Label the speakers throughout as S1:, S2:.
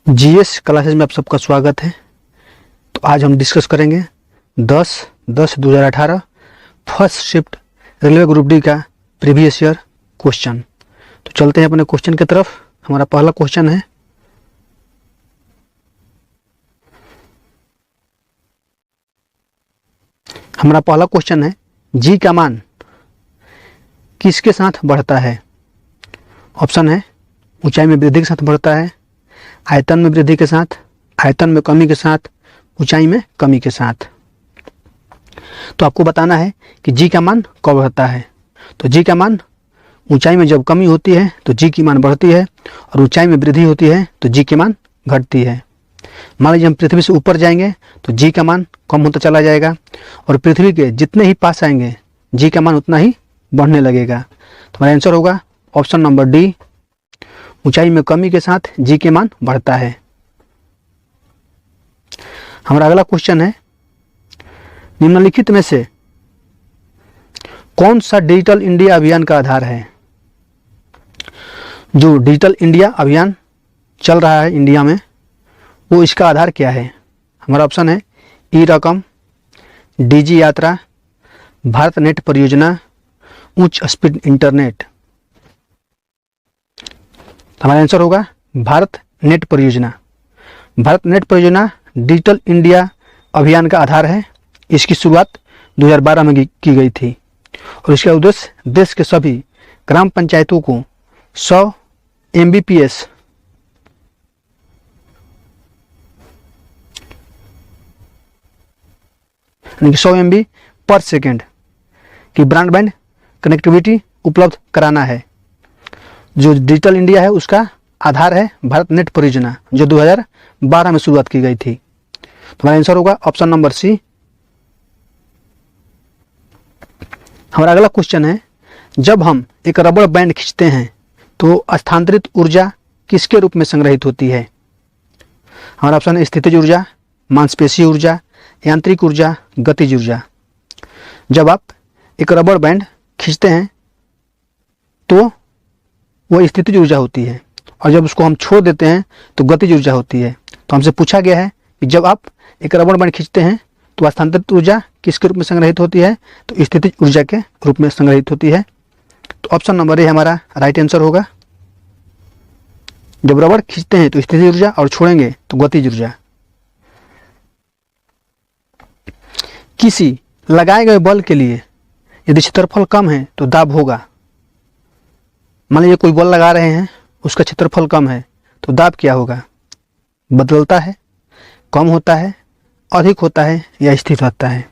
S1: GS classes में आप सबका स्वागत है। तो आज हम डिस्कस करेंगे 10/10/2018 first shift railway group D का प्रीवियस ईयर क्वेश्चन। तो चलते हैं अपने क्वेश्चन की तरफ। हमारा पहला क्वेश्चन है, जी का मान किसके साथ बढ़ता है? ऑप्शन है ऊंचाई में वृद्धि के साथ बढ़ता है, आयतन में वृद्धि के साथ, आयतन में कमी के साथ, ऊंचाई में कमी के साथ। तो आपको बताना है कि जी का मान कब बढ़ता है। तो जी का मान ऊंचाई में जब कमी होती है तो जी की मान बढ़ती है, और ऊंचाई में वृद्धि होती है तो जी की मान घटती है। मान लीजिए हम पृथ्वी से ऊपर जाएंगे तो जी का मान कम होता चला जाएगा, और पृथ्वी के जितने ही पास आएंगे जी का मान उतना ही बढ़ने लगेगा। तो हमारा आंसर होगा ऑप्शन नंबर डी, ऊंचाई में कमी के साथ जी के मान बढ़ता है। हमारा अगला क्वेश्चन है, निम्नलिखित में से कौन सा डिजिटल इंडिया अभियान का आधार है? जो डिजिटल इंडिया अभियान चल रहा है इंडिया में, वो इसका आधार क्या है? हमारा ऑप्शन है ई रकम, डीजी यात्रा, भारत नेट परियोजना, उच्च स्पीड इंटरनेट। हमारा आंसर होगा भारत नेट परियोजना। भारत नेट परियोजना डिजिटल इंडिया अभियान का आधार है। इसकी शुरुआत 2012 में की गई थी, और इसका उद्देश्य देश के सभी ग्राम पंचायतों को 100 Mbps यानी कि 100 MB पर सेकेंड की ब्रॉडबैंड कनेक्टिविटी उपलब्ध कराना है। जो डिजिटल इंडिया है उसका आधार है भारत नेट परियोजना, जो 2012 में शुरुआत की गई थी। तो हमारा आंसर होगा ऑप्शन नंबर सी। हमारा अगला क्वेश्चन है, जब हम एक रबड़ बैंड खींचते हैं तो स्थानांतरित ऊर्जा किसके रूप में संग्रहित होती है? हमारा ऑप्शन है स्थितिज ऊर्जा, मांसपेशीय ऊर्जा, यांत्रिक ऊर्जा, गतिज ऊर्जा। जब आप एक रबड़ बैंड खींचते हैं तो वो स्थितिज ऊर्जा होती है, और जब उसको हम छोड़ देते हैं तो गतिज ऊर्जा होती है। तो हमसे पूछा गया है कि जब आप एक रबड़ बैंड खींचते हैं तो स्थानांतरित ऊर्जा किसके रूप में संग्रहित होती है? तो स्थितिज ऊर्जा के रूप में संग्रहित होती है। तो ऑप्शन नंबर ए हमारा राइट आंसर होगा। जब रबड़ खींचते हैं तो स्थितिज ऊर्जा, और छोड़ेंगे तो गतिज ऊर्जा। किसी लगाए गए बल के लिए यदि क्षेत्रफल कम है तो दाब होगा। मान लीजिए कोई बल लगा रहे हैं, उसका क्षेत्रफल कम है तो दाब क्या होगा? बदलता है, कम होता है, अधिक होता है, या स्थिर रहता है।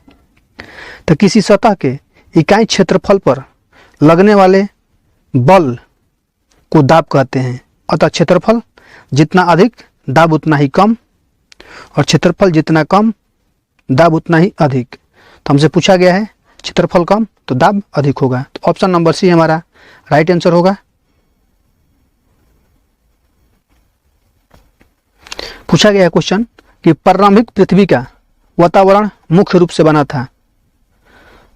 S1: तो किसी सतह के इकाई क्षेत्रफल पर लगने वाले बल को दाब कहते हैं। अतः क्षेत्रफल जितना अधिक दाब उतना ही कम, और क्षेत्रफल जितना कम दाब उतना ही अधिक। तो हमसे पूछा गया है क्षेत्रफल कम तो दाब अधिक होगा। तो ऑप्शन नंबर सी हमारा राइट आंसर होगा। पूछा गया है क्वेश्चन कि प्रारंभिक पृथ्वी का वातावरण मुख्य रूप से बना था।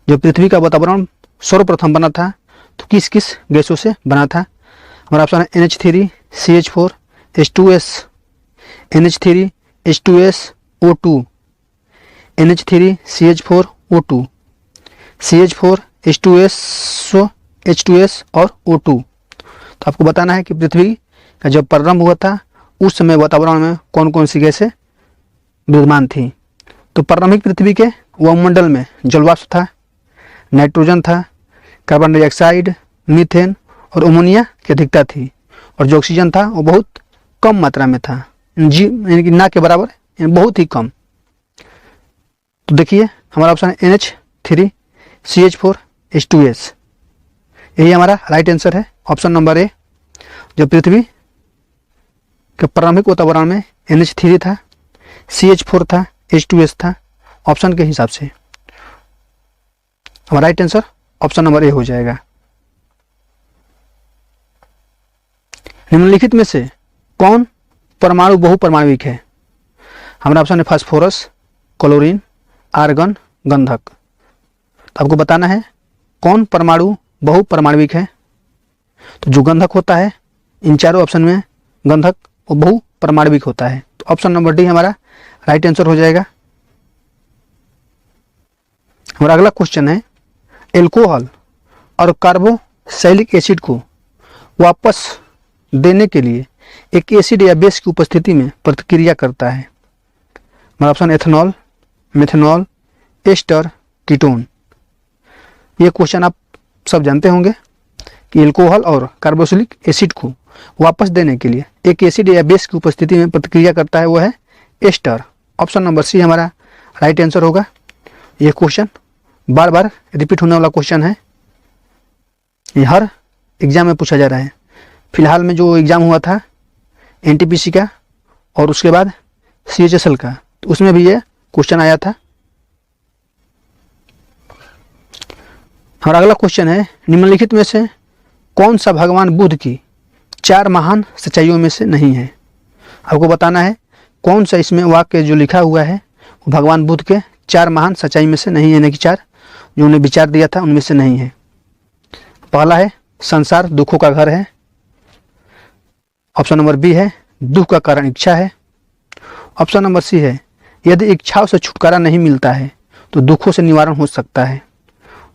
S1: जो पृथ्वी का वातावरण सर्वप्रथम बना था तो किस किस गैसों से बना था? हमारा ऑप्शन है NH3 CH4 H2S, NH3 H2S O2, NH3 CH4 O2, CH4 H2S H2S और O2। तो आपको बताना है कि पृथ्वी का जब प्रारंभ हुआ था उस समय वातावरण में कौन कौन सी गैसें विद्यमान थी। तो प्रारंभिक पृथ्वी के वायुमंडल में जलवाष्प था, नाइट्रोजन था, कार्बन डाइऑक्साइड, मीथेन और अमोनिया की अधिकता थी, और जो ऑक्सीजन था वो बहुत कम मात्रा में था, जी यानी कि ना के बराबर, यानी बहुत ही कम। तो देखिए हमारा ऑप्शन है NH3 CH4 H2S, यही हमारा राइट आंसर है ऑप्शन नंबर ए। जब पृथ्वी के प्रारंभिक वातावरण में NH3 था, CH4 था, H2S था, ऑप्शन के हिसाब से हमारा right answer option number A हो जाएगा। निम्नलिखित में से कौन परमाणु बहुपरमाणविक है? हमारा ऑप्शन है फास्फोरस, क्लोरीन, आर्गन, गंधक। तो आपको बताना है कौन परमाणु बहुपरमाणविक है। तो जो गंधक होता है, इन चारों ऑप्शन में गंधक वो बहुपरमाणविक होता है। तो ऑप्शन नंबर डी हमारा राइट आंसर हो जाएगा। हमारा अगला क्वेश्चन है, एल्कोहल और कार्बोक्सिलिक एसिड को वापस देने के लिए एक एसिड या बेस की उपस्थिति में प्रतिक्रिया करता है। हमारा option ethanol, methanol, ester, ketone. ये क्वेश्चन आप सब जानते होंगे कि एल्कोहल और कार्बोक्सिलिक एसिड को वापस देने के लिए एक एसिड या बेस की उपस्थिति में प्रतिक्रिया करता है, वो है एस्टर। ऑप्शन नंबर सी हमारा राइट आंसर होगा। यह क्वेश्चन बार बार रिपीट होने वाला क्वेश्चन है, ये हर एग्जाम में पूछा जा रहा है। फिलहाल में जो एग्जाम हुआ था एनटीपीसी का और उसके बाद सीएचएसएल का, तो उसमें भी ये क्वेश्चन आया था। हमारा अगला क्वेश्चन है, निम्नलिखित में से कौन सा भगवान बुद्ध की 4 महान सच्चाइयों में से नहीं है। आपको बताना है कौन सा इसमें वाक्य जो लिखा हुआ है वो भगवान बुद्ध के 4 महान सच्चाई में से नहीं है, यानी कि 4 जो उन्हें विचार दिया था उनमें से नहीं है। पहला है, संसार दुखों का घर है। ऑप्शन नंबर बी है, दुख का कारण इच्छा है। ऑप्शन नंबर सी है, यदि इच्छाओं से छुटकारा नहीं मिलता है तो दुखों से निवारण हो सकता है।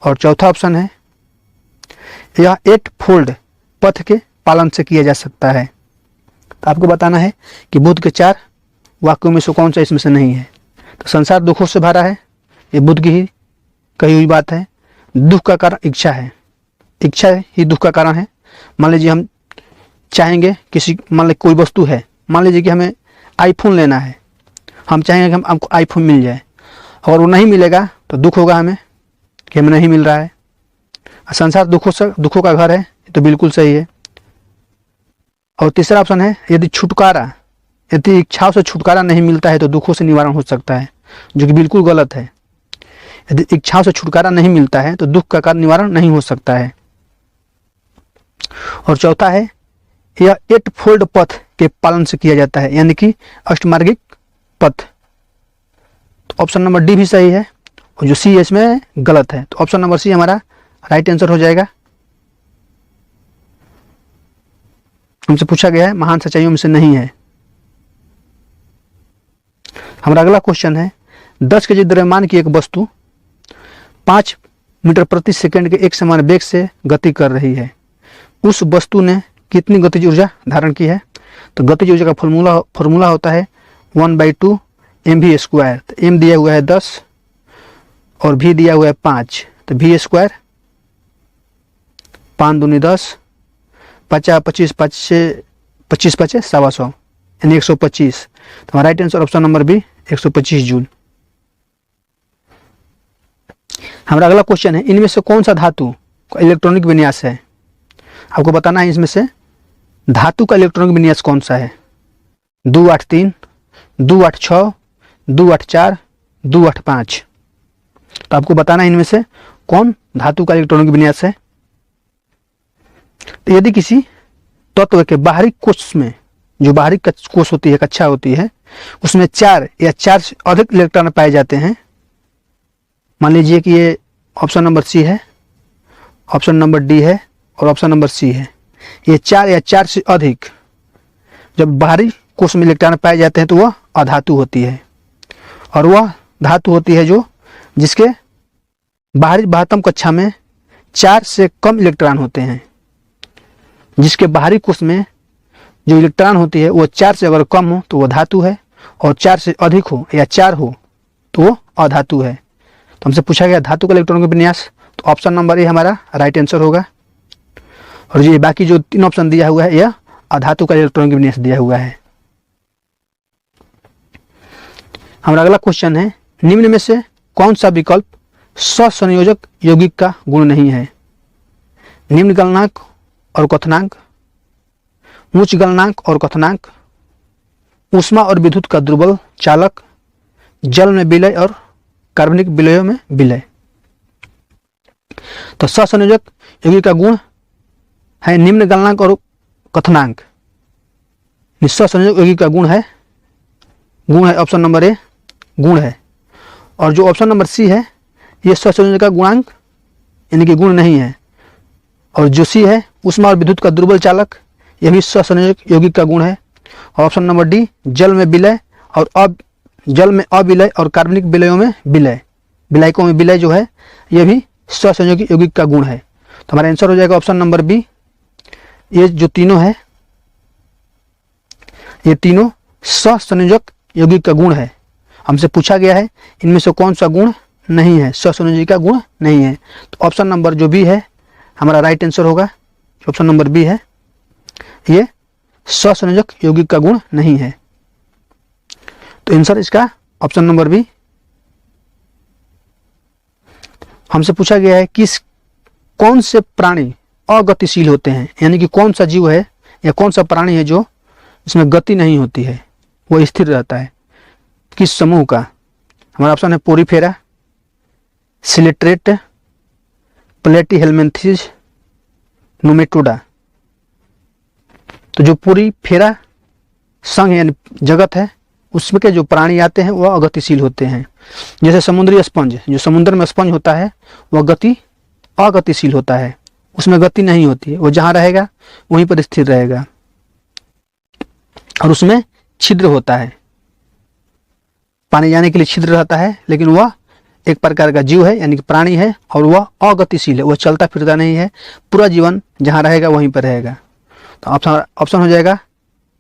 S1: और चौथा ऑप्शन है, यह 8 फोल्ड पथ के पालन से किया जा सकता है। तो आपको बताना है कि बुद्ध के 4 वाक्यों में से कौन सा इसमें से नहीं है। तो संसार दुखों से भरा है, ये बुद्ध की ही कही हुई बात है। दुख का कारण इच्छा है, इच्छा ही दुख का कारण है। मान लीजिए हम चाहेंगे किसी, मान लीजिए कोई वस्तु है, मान लीजिए कि हमें आईफोन लेना है, हम चाहेंगे कि हमको आईफोन मिल जाए, और वो नहीं मिलेगा तो दुख होगा हमें कि हमें नहीं मिल रहा है। संसार दुखों का घर है, तो बिल्कुल सही है। और तीसरा ऑप्शन है, यदि इच्छाओं से छुटकारा नहीं मिलता है तो दुखों से निवारण हो सकता है, जो कि बिल्कुल गलत है। यदि इच्छाओं से छुटकारा नहीं मिलता है तो दुख का कारण निवारण नहीं हो सकता है। और चौथा है, यह 8 फोल्ड पथ के पालन से किया जाता है, यानी कि अष्टमार्गिक पथ। तो ऑप्शन नंबर डी भी सही है, और जो सी इसमें गलत है। तो ऑप्शन नंबर सी हमारा राइट आंसर हो जाएगा। हमसे पूछा गया है महान सच्चाइयों में से नहीं है। हमारा अगला क्वेश्चन है, 10 केजी द्रव्यमान की एक वस्तु 5 मीटर प्रति सेकंड के एक समान वेग से गति कर रही है। उस वस्तु ने कितनी गतिज ऊर्जा धारण की है। तो गतिज ऊर्जा का फॉर्मूला होता है 1/2 mv²। तो m दिया हुआ है 10 और v दिया हुआ है 5, तो v², 5 दूनी 10, 50 25 25 5 125, यानी 125। तो हमारा right answer option number B 125 joule. हमारा अगला क्वेश्चन है, इनमें से कौन सा धातु का इलेक्ट्रॉनिक विन्यास है। आपको बताना है इसमें से धातु का इलेक्ट्रॉनिक विन्यास कौन सा है। 283, 286, 284, 285। तो आपको बताना है इनमें से कौन धातु का इलेक्ट्रॉनिक विन्यास है। तो यदि किसी तत्व के बाहरी कोश में, जो बाहरी कोश होती है, कक्षा होती है, उसमें 4 या 4 से अधिक इलेक्ट्रॉन पाए जाते हैं। मान लीजिए कि ये ऑप्शन नंबर सी है, ऑप्शन नंबर डी है और ऑप्शन नंबर सी है। ये 4 या 4 से अधिक जब बाहरी कोश में इलेक्ट्रॉन पाए जाते हैं तो वह अधातु होती है। और वह धातु होती है जो जिसके बाहरी बाह्यतम कक्षा में 4 से कम इलेक्ट्रॉन होते हैं। जिसके बाहरी कोश में जो इलेक्ट्रॉन होती है वो 4 से अगर कम हो तो वह धातु है, और 4 से अधिक हो या 4 हो तो वो अधातु है। तो हमसे पूछा गया धातु का इलेक्ट्रॉन का विन्यास, तो ऑप्शन नंबर ए हमारा राइट आंसर होगा। और ये बाकी जो 3 ऑप्शन दिया हुआ है यह अधातु का इलेक्ट्रॉन का विन्यास दिया हुआ है। हमारा अगला क्वेश्चन है, निम्न में से कौन सा विकल्प सहसंयोजक यौगिक का गुण नहीं है। निम्न गलनांक और क्वथनांक, उच्च गलनांक और क्वथनांक, ऊष्मा और विद्युत का दुर्बल चालक, जल में विलय और कार्बनिक विलयों में विलय। तो सहसंयोजक यौगिक का गुण है निम्न गलनांक और क्वथनांक। सहसंयोजक यौगिक का गुण है ऑप्शन नंबर ए, गुण है। और जो ऑप्शन नंबर सी है ये सहसंयोजक का गुणांक यानी कि गुण नहीं है। और जो सी है ऊष्मा और विद्युत का दुर्बल चालक, यह भी सहसंयोजक यौगिक का गुण है। और ऑप्शन नंबर डी जल में विलय और जल में अविलय और कार्बनिक विलयों में विलय, विलायकों में विलय जो है ये भी सहसंयोजक यौगिक का गुण है। तो हमारा आंसर हो जाएगा ऑप्शन नंबर बी। ये जो तीनों है ये तीनों सहसंयोजक यौगिक का गुण है। हमसे पूछा गया है इनमें से कौन सा गुण नहीं है, सहसंयोजक का गुण नहीं है। तो ऑप्शन नंबर जो बी है हमारा राइट आंसर होगा। ऑप्शन नंबर बी है, ये सहसंयोजक यौगिक का गुण नहीं है। तो आंसर इसका ऑप्शन नंबर बी। हमसे पूछा गया है कि कौन से प्राणी अगतिशील होते हैं, यानी कि कौन सा जीव है या कौन सा प्राणी है जो इसमें गति नहीं होती है, वो स्थिर रहता है, किस समूह का। हमारा ऑप्शन है पोरीफेरा, सिलेट्रेट, प्लेटीहेल्मिन्थेस, नोमेटोडा। तो जो पोरीफेरा संघ यानी जगत है उसमें के जो प्राणी आते हैं वह अगतिशील होते हैं। जैसे समुद्री स्पंज, जो समुद्र में स्पंज होता है वह अगतिशील होता है, उसमें गति नहीं होती है, वो जहाँ रहेगा वहीं पर स्थिर रहेगा और उसमें छिद्र होता है, पानी जाने के लिए छिद्र रहता है, लेकिन वह एक प्रकार का जीव है यानी कि प्राणी है और वह अगतिशील है, वह चलता फिरता नहीं है, पूरा जीवन जहाँ रहेगा वहीं पर रहेगा। तो ऑप्शन हो जाएगा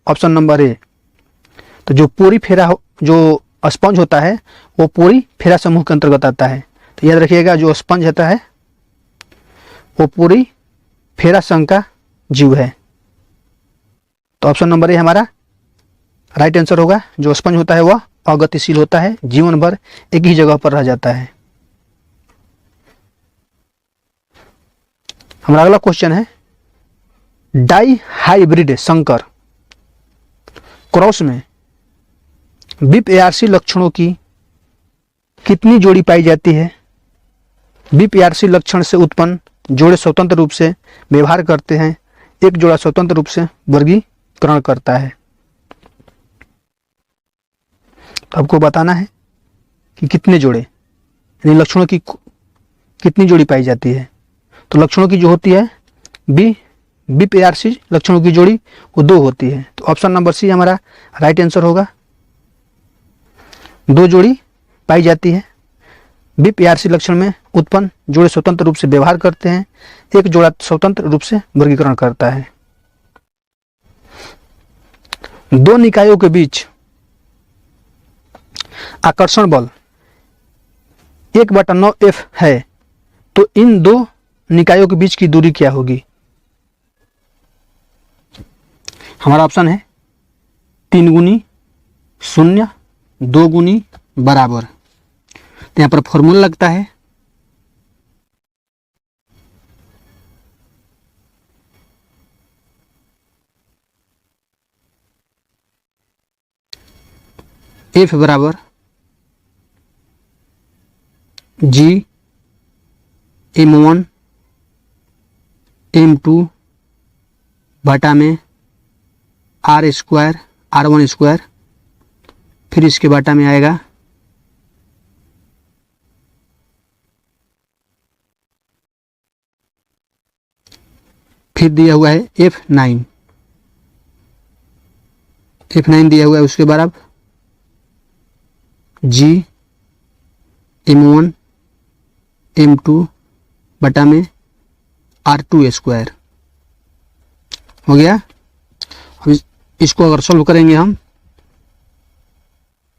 S1: ऑप्शन नंबर ए। तो जो पोरीफेरा जो स्पंज होता है वो पोरीफेरा समूह के अंतर्गत आता है। तो याद रखिएगा जो स्पंज होता है वो पोरीफेरा संघ का जीव है। तो ऑप्शन नंबर ए हमारा राइट आंसर होगा। जो स्पंज होता है वह अगतिशील होता है, जीवन भर एक ही जगह पर रह जाता है। हमारा अगला क्वेश्चन है डाई हाइब्रिड संकर क्रॉस में बिप एआरसी लक्षणों की कितनी जोड़ी पाई जाती है। बिप एआरसी लक्षण से उत्पन्न जोड़े स्वतंत्र रूप से व्यवहार करते हैं, एक जोड़ा स्वतंत्र रूप से वर्गीकरण करता है। तो आपको बताना है कि कितने जोड़े यानी लक्षणों की कितनी जोड़ी पाई जाती है। तो लक्षणों की जो होती है बिप एआरसी लक्षणों की जोड़ी वो 2 होती है। तो ऑप्शन नंबर सी हमारा राइट आंसर होगा। 2 जोड़ी पाई जाती है। बिप एआरसी लक्षण में उत्पन्न जोड़े स्वतंत्र रूप से व्यवहार करते हैं, एक जोड़ा स्वतंत्र रूप से वर्गीकरण करता है। 2 निकायों के बीच आकर्षण बल 1/9F है, तो इन 2 निकायों के बीच की दूरी क्या होगी। हमारा ऑप्शन है 3 गुनी 0, 2 गुनी बराबर। तो यहां पर फॉर्मूला लगता है F बराबर G(m1 m2) बटा में R² R1², फिर इसके बटा में आएगा फिर दिया हुआ है F9 दिया हुआ है, उसके बराबर G(m1 m2) बटा में R2² हो गया। अब इसको अगर सॉल्व करेंगे हम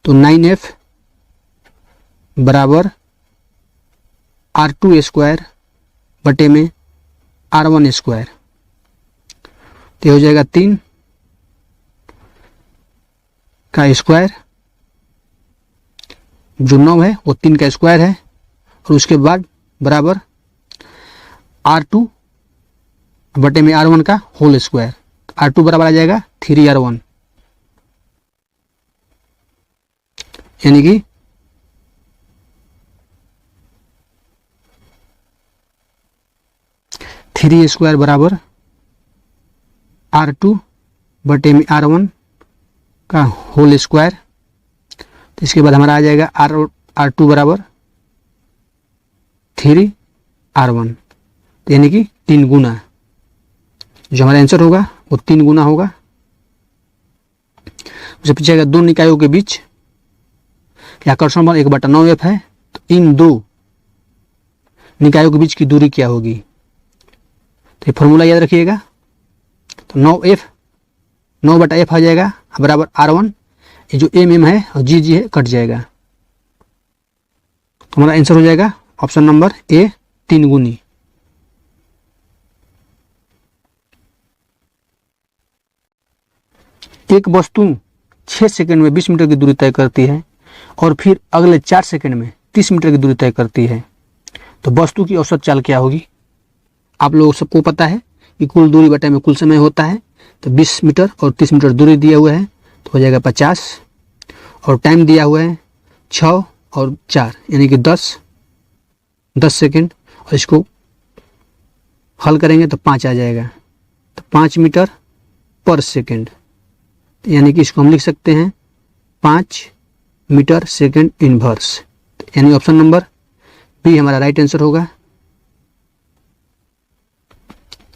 S1: तो 9F बराबर R2² बटे में R1², तो हो जाएगा 3 का स्क्वायर, जो 9 है वो 3 का स्क्वायर है, और उसके बाद बराबर R2 बटे में R1 का होल स्क्वायर। R2 बराबर आ जाएगा 3R1, यानी कि (3² बराबर R2 बटे में R1 का होल स्क्वायर। तो इसके बाद हमारा आ जाएगा R2 बराबर 3R1, तो यानी कि 3 गुना। जो हमारा आंसर होगा वो 3 गुना होगा। उसे पूछेगा दो निकायों के बीच आकर्षण बल 1/9F है, तो इन दो निकायों के बीच की दूरी क्या होगी। तो ये फॉर्मूला याद रखिएगा। तो 9/F आ जाएगा बराबर R1, ये जो mm है और G है कट जाएगा। तो हमारा आंसर हो जाएगा ऑप्शन नंबर ए 3 गुनी। एक वस्तु 6 सेकंड में 20 मीटर की दूरी तय करती है और फिर अगले 4 सेकंड में 30 मीटर की दूरी तय करती है, तो वस्तु की औसत चाल क्या होगी। आप लोगों सबको पता है कि कुल दूरी बटे में कुल समय होता है, तो 20 मीटर और 30 मीटर दूरी दिया हुआ है तो हो जाएगा 50, और टाइम दिया हुआ है 6 और 4 यानी कि 10 सेकंड, और इसको हल करेंगे तो 5 आ जाएगा, तो 5 मीटर पर सेकंड, यानी कि इसको हम लिख सकते हैं 5 मीटर सेकंड इनवर्स, यानी ऑप्शन नंबर बी हमारा राइट आंसर होगा।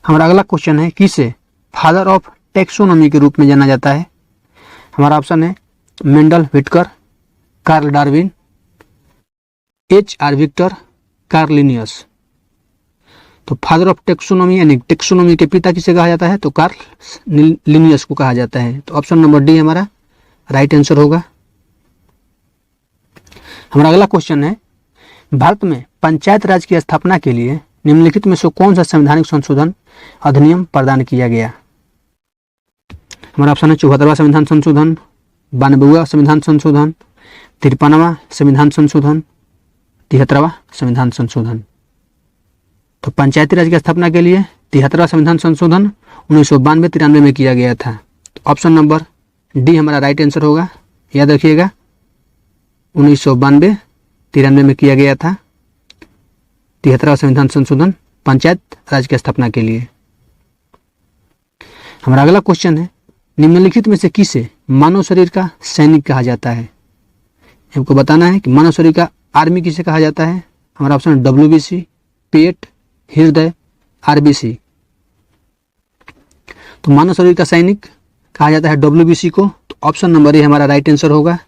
S1: हमारा अगला क्वेश्चन है, किसे फादर ऑफ टैक्सोनॉमी के रूप में जाना जाता है। हमारा ऑप्शन है Mendel Whittaker, Carl Darwin, H.R. Victor, Carl Linnaeus. तो फादर ऑफ टैक्सोनॉमी यानी टैक्सोनॉमी के पिता किसे कहा जाता है, तो कार्ल लिनियस को कहा जाता है। तो ऑप्शन नंबर डी हमारा राइट आंसर होगा। हमारा अगला क्वेश्चन है, भारत में पंचायत राज की स्थापना के लिए निम्नलिखित में से कौन सा संवैधानिक संशोधन अधिनियम प्रदान किया गया। हमारा ऑप्शन है 74वां संविधान संशोधन, 92वां संविधान संशोधन, 53वां संविधान संशोधन, 73वां संविधान संशोधन। तो पंचायती राज की स्थापना के लिए 73वां संविधान संशोधन 1992-93 में किया गया था। तो ऑप्शन नंबर डी हमारा राइट आंसर होगा। याद रखिएगा 1992-93 में किया गया था 73वां संविधान संशोधन पंचायत राज की स्थापना के लिए। हमारा अगला क्वेश्चन है, निम्नलिखित में से किसे मानव शरीर का सैनिक कहा जाता है। हमको बताना है कि मानव शरीर का आर्मी किसे कहा जाता है। हमारा ऑप्शन है WBC, पेट, हृदय, RBC। तो मानव शरीर का सैनिक कहा जाता है WBC को, तो ऑप्शन नंबर ए हमारा राइट आंसर होगा।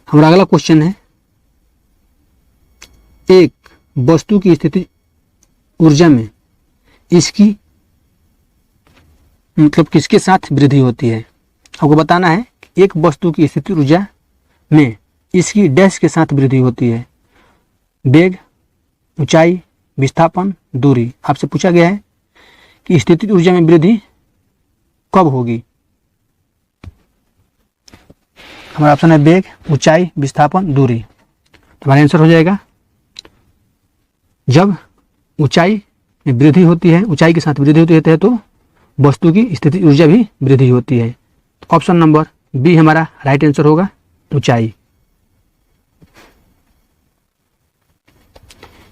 S1: हमारा अगला क्वेश्चन है, एक वस्तु की स्थिति ऊर्जा में इसकी मतलब किसके साथ वृद्धि होती है। आपको बताना है कि एक वस्तु की स्थिति ऊर्जा में इसकी डैश के साथ वृद्धि होती है। वेग, ऊंचाई, विस्थापन, दूरी। आपसे पूछा गया है कि स्थिति ऊर्जा में वृद्धि कब होगी। हमारा ऑप्शन है वेग, ऊंचाई, विस्थापन, दूरी। तो हमारा आंसर हो जाएगा जब ऊंचाई में वृद्धि होती है, ऊंचाई के साथ वृद्धि होती है तो वस्तु की स्थिति ऊर्जा भी वृद्धि होती है। तो ऑप्शन नंबर बी हमारा राइट आंसर होगा, ऊंचाई।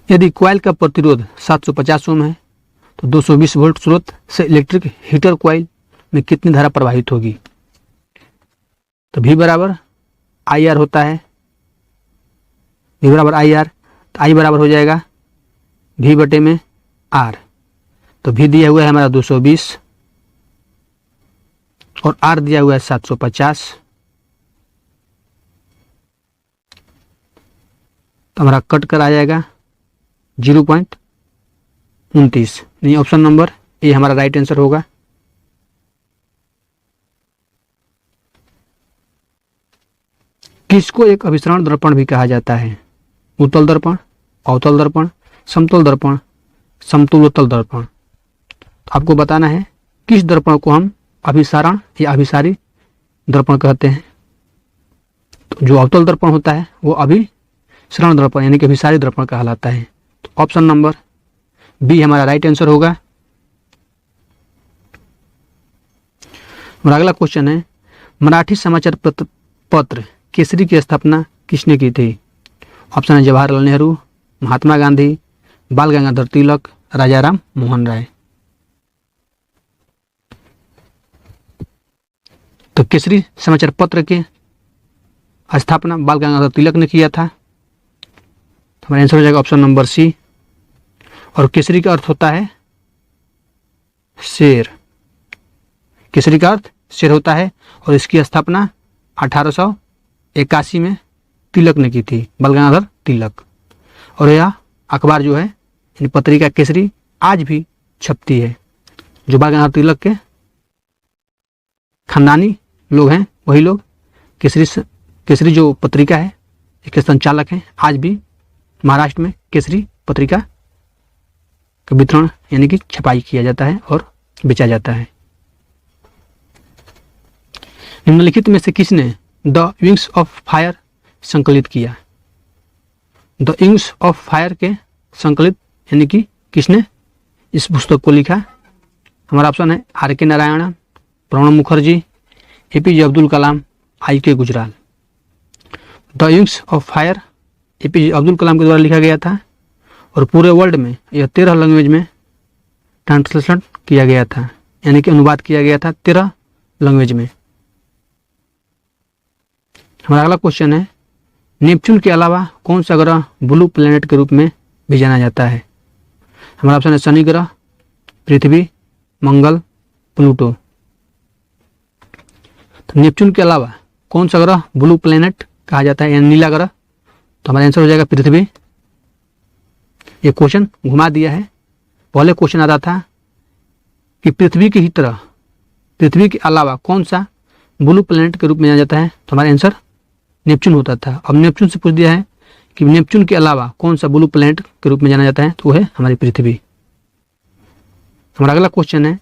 S1: यदि कॉइल का प्रतिरोध 750 ओम है तो 220 वोल्ट स्रोत से इलेक्ट्रिक हीटर कॉइल में कितनी धारा प्रवाहित होगी। तो V बराबर IR होता है, V बराबर IR, तो I बराबर हो जाएगा V बटे में R। तो V दिया हुआ है हमारा 220 और R दिया हुआ है 750। तो हमारा कट कर आ जाएगा 0.29। नहीं, ऑप्शन नंबर ए हमारा राइट आंसर होगा। किसको एक अभिसरण दर्पण भी कहा जाता है। उत्तल दर्पण, अवतल दर्पण, समतल दर्पण, समतुल्यतल दर्पण। आपको बताना है किस दर्पण को हम अभिसारण या अभिसारी दर्पण कहते हैं। तो जो अवतल दर्पण होता है वो अभिसरण दर्पण यानी कि अभिसारी दर्पण कहलाता है। तो ऑप्शन नंबर बी हमारा राइट आंसर होगा। और अगला क्वेश्चन है, मराठी समाचार पत्र केसरी की स्थापना किसने की थी। ऑप्शन है जवाहरलाल नेहरू, महात्मा गांधी, बाल गंगाधर तिलक, राजा राम मोहन राय। तो केसरी समाचार पत्र के स्थापना बाल गंगाधर तिलक ने किया था। तो हमारा आंसर हो जाएगा ऑप्शन नंबर सी। और केसरी का अर्थ होता है शेर। केसरी का अर्थ शेर होता है और इसकी स्थापना 1881 में तिलक ने की थी, बाल गंगाधर तिलक। और यह अखबार जो है यानी पत्रिका केसरी आज भी छपती है। जो बाल गंगाधर तिलक के खानदानी लोग हैं वही लोग केसरी जो पत्रिका है इसके संचालक हैं। आज भी महाराष्ट्र में केसरी पत्रिका का वितरण यानी कि छपाई किया जाता है और बेचा जाता है। निम्नलिखित में से किसने द विंग्स ऑफ फायर संकलित किया? द विंग्स ऑफ फायर के संकलित यानी कि किसने इस पुस्तक को लिखा? हमारा ऑप्शन है R K. Narayan, Pranab Mukherjee, A P J. Abdul Kalam, I K. Gujral. The wings of fire A P J. Abdul Kalam के द्वारा लिखा गया था और पूरे वर्ल्ड में यह 13 लैंग्वेज में ट्रांसलेशन किया गया था, यानी कि अनुवाद किया गया था 13 लैंग्वेज में। हमारा अगला क्वेश्चन है नेपच्यून के अलावा कौन सा ग्रह ब्लू प्लेनेट के रूप में भी जाना जाता है? हमारा ऑप्शन है शनि ग्रह, पृथ्वी, मंगल, प्लूटो। तो नेपच्यून के अलावा कौन सा ग्रह ब्लू प्लेनेट कहा जाता है यानी नीला ग्रह? तो हमारा आंसर हो जाएगा पृथ्वी। ये क्वेश्चन घुमा दिया है। पहले क्वेश्चन आता था कि पृथ्वी की ही तरह पृथ्वी के अलावा कौन सा ब्लू प्लेनेट के रूप में जाना जाता है, तो हमारा आंसर नेपच्यून होता था। अब नेपच्यून से पूछ दिया है कि नेपच्यून के अलावा कौन सा ब्लू प्लेनेट के रूप में जाना जाता है, तो वो है हमारी पृथ्वी। हमारा अगला क्वेश्चन है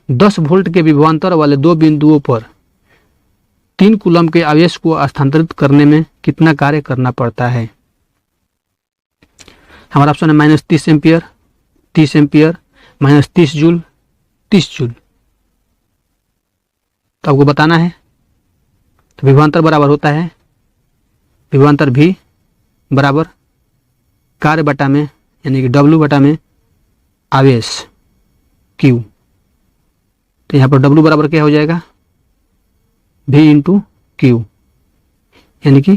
S1: 10 वोल्ट के विभवांतर वाले दो बिंदुओं पर 3 कूलम के आवेश को स्थानांतरित करने में कितना कार्य करना पड़ता है? हमारा ऑप्शन है -30 एम्पियर, 30 एम्पियर, -30 जूल, 30 जूल। तो आपको बताना है। तो विभवांतर बराबर होता है विभवांतर भी बराबर कार्य बटा में यानी कि W बटा में आवेश Q। तो यहाँ पर W बराबर क्या हो जाएगा V इंटू Q यानी कि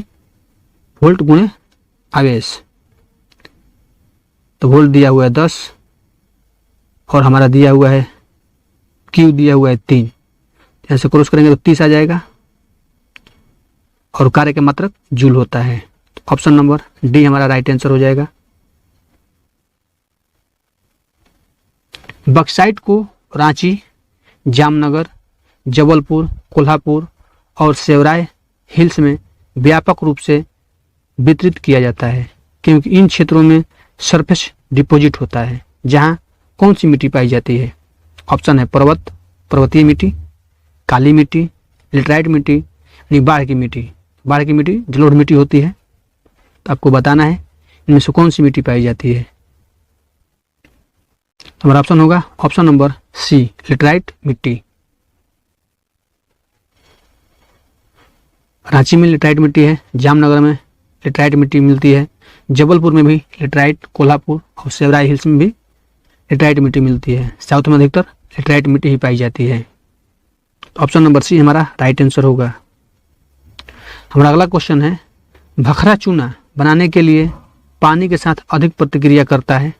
S1: वोल्ट गुणे आवेश। तो वोल्ट दिया हुआ है 10 और हमारा दिया हुआ है Q दिया हुआ है 3। यहाँ से क्रॉस करेंगे तो 30 आ जाएगा और कार्य के मात्रक जूल होता है। तो ऑप्शन नंबर डी हमारा राइट आंसर हो जाएगा। बक्साइट को रांची, जामनगर, जबलपुर, कोल्हापुर और सेवराय हिल्स में व्यापक रूप से वितरित किया जाता है क्योंकि इन क्षेत्रों में सरफेस डिपॉजिट होता है। जहां कौन सी मिट्टी पाई जाती है? ऑप्शन है पर्वतीय मिट्टी, काली मिट्टी, लेटराइट मिट्टी, यानी बाढ़ की मिट्टी। बाढ़ की मिट्टी जलोढ़ मिट्टी होती है। तो आपको बताना है इनमें से कौन सी मिट्टी पाई जाती है। हमारा ऑप्शन होगा ऑप्शन नंबर सी, लेटराइट मिट्टी। रांची में लेटराइट मिट्टी है, जामनगर में लेटराइट मिट्टी मिलती है, जबलपुर में भी लेटराइट, कोल्हापुर और सेवराय हिल्स में भी लेटराइट मिट्टी मिलती है। साउथ में अधिकतर लेटराइट मिट्टी ही पाई जाती है। ऑप्शन नंबर सी हमारा राइट आंसर होगा। हमारा अगला क्वेश्चन है भखरा चूना बनाने के लिए पानी के साथ अधिक प्रतिक्रिया करता है।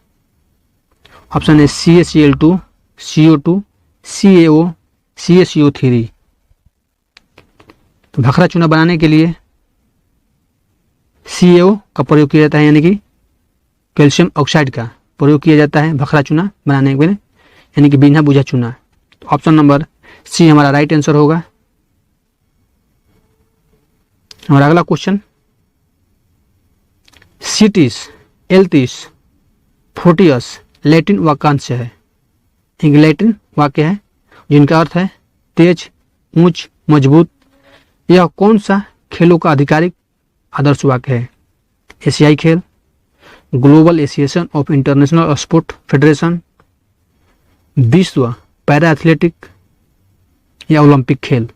S1: ऑप्शन है CaCl2, CO2, CaO, CaCO3। तो भखरा चूना बनाने के लिए CaO का प्रयोग किया जाता है यानी कि कैल्शियम ऑक्साइड का प्रयोग किया जाता है भखरा चूना बनाने के लिए यानी कि बिना बुझा चूना। तो ऑप्शन नंबर सी हमारा राइट आंसर होगा। हमारा अगला क्वेश्चन सिटिस, एल्थिस, फोर्टियस लैटिन वाक्यांश है। एक लैटिन वाक्य है जिनका अर्थ है तेज, ऊंच, मजबूत। यह कौन सा खेलों का आधिकारिक आदर्श वाक्य है? एशियाई खेल, global association of international sport federation, विश्व पैरा एथलेटिक या ओलंपिक खेल।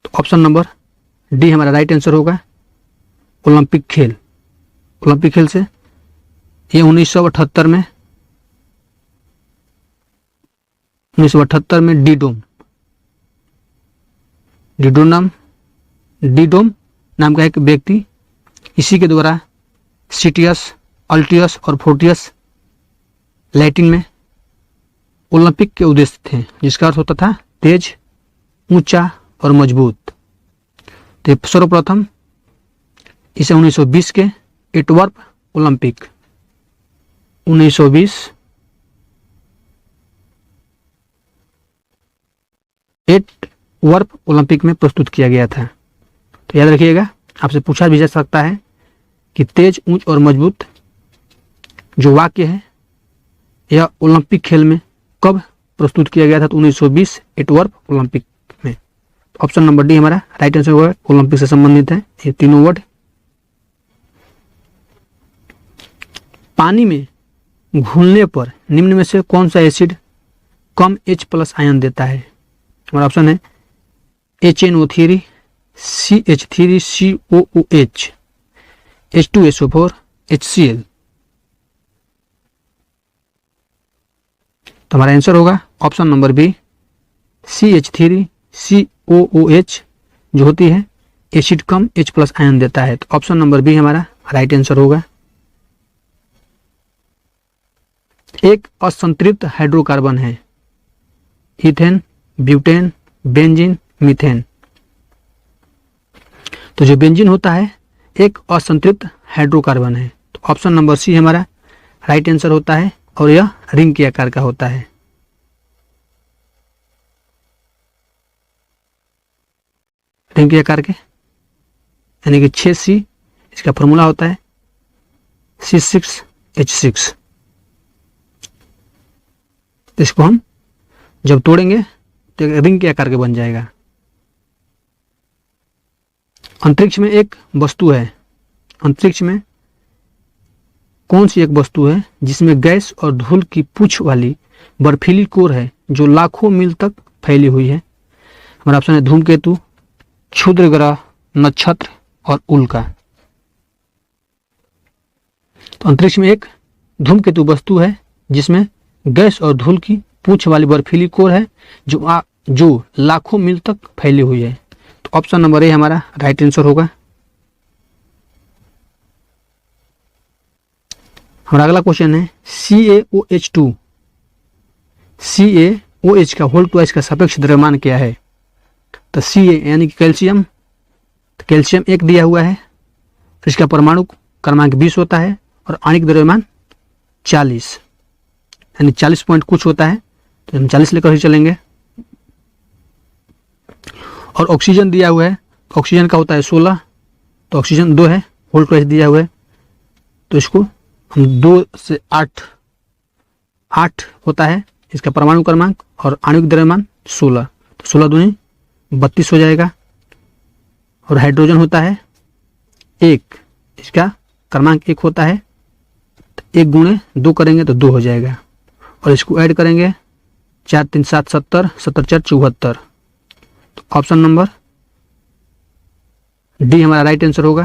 S1: तो ऑप्शन नंबर डी हमारा राइट आंसर होगा ओलंपिक खेल। ओलंपिक खेल से ये 1978 में डीडोम नाम का एक व्यक्ति इसी के द्वारा सिटियस, अल्टियस और फोर्टियस लैटिन में ओलंपिक के उद्देश्य थे, जिसका अर्थ होता था तेज, ऊंचा और मजबूत। तो सर्वप्रथम इसे 1920 के एंटवर्प ओलंपिक 1920 एंटवर्प ओलंपिक में प्रस्तुत किया गया था। तो याद रखिएगा, आपसे पूछा भी जा सकता है कि तेज, ऊंच और मजबूत जो वाक्य है यह ओलंपिक खेल में कब प्रस्तुत किया गया था? तो 1920 एंटवर्प ओलंपिक में। ऑप्शन नंबर डी हमारा राइट आंसर होगा, ओलंपिक से संबंधित है ये तीनों वर्ड। पानी में घुलने पर निम्न में से कौन सा एसिड कम H+ आयन देता है? हमारा ऑप्शन है HNO3, CH3, COOH, H2SO4, HCl। तो हमारा आंसर होगा option number B CH3, COOH जो होती है एसिड कम H+ आयन देता है। तो ऑप्शन नंबर बी हमारा राइट आंसर होगा। एक असंतृप्त हाइड्रोकार्बन है इथेन, ब्यूटेन, बेंजीन, मीथेन। तो जो बेंजीन होता है एक असंतृप्त हाइड्रोकार्बन है। तो ऑप्शन नंबर सी हमारा राइट आंसर होता है और यह रिंग के आकार का होता है। रिंग के आकार के यानी कि 6C इसका फॉर्मूला होता है C6H6। इसको हम जब तोड़ेंगे तो रिंग के आकार के बन जाएगा। अंतरिक्ष में एक वस्तु है, अंतरिक्ष में कौन सी एक वस्तु है जिसमें गैस और धूल की पूंछ वाली बर्फीली कोर है जो लाखों मील तक फैली हुई है? हमारा ऑप्शन है धूमकेतु, क्षुद्र ग्रह, नक्षत्र और उल्का। तो अंतरिक्ष में एक धूमकेतु वस्तु है जिसमें गैस और धूल की पूंछ वाली बर्फीली कोर है जो लाखों मील तक फैली हुई है। तो ऑप्शन नंबर ए हमारा राइट आंसर होगा। हमारा अगला क्वेश्चन है CaOH2 CaOH का होल ट्वाइस का सापेक्ष द्रव्यमान क्या है? तो Ca यानी कि कैल्शियम, तो कैल्शियम 1 दिया हुआ है, फिर इसका परमाणु क्रमांक 20 होता है और आणविक द्रव्यमान 40 यानी 40 पॉइंट कुछ होता है, तो हम 40 लेकर ही चलेंगे। और ऑक्सीजन दिया हुआ है, ऑक्सीजन का होता है 16, तो ऑक्सीजन 2 है, होल ट्वाइस दिया हुआ है, तो इसको हम 2 से 8 होता है इसका परमाणु क्रमांक और आणविक द्रव्यमान 16, तो 16 दूनी 32 हो जाएगा। और हाइड्रोजन होता है 1, इसका क्रमांक 1 होता है, तो 1 गुणे 2 करेंगे तो 2 हो जाएगा। और इसको ऐड करेंगे 4 3 7 70, 70 4 74। तो ऑप्शन नंबर डी हमारा राइट आंसर होगा।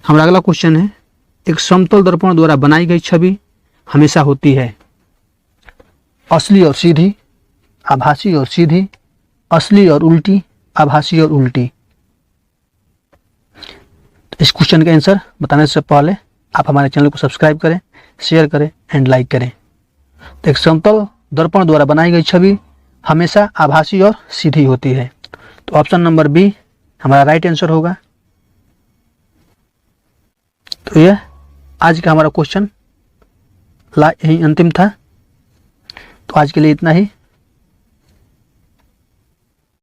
S1: हमारा अगला क्वेश्चन है एक समतल दर्पण द्वारा बनाई गई छवि हमेशा होती है असली और सीधी, आभासी और सीधी, असली और उल्टी, आभासी और उल्टी। तो इस क्वेश्चन का आंसर बताने से पहले आप हमारे चैनल को सब्सक्राइब करें, शेयर करें एंड लाइक करें। तो एक समतल दर्पण द्वारा बनाई गई छवि हमेशा आभासी और सीधी होती है। तो ऑप्शन नंबर बी हमारा राइट आंसर होगा। तो यह आज का हमारा क्वेश्चन यही अंतिम था। तो आज के लिए इतना ही।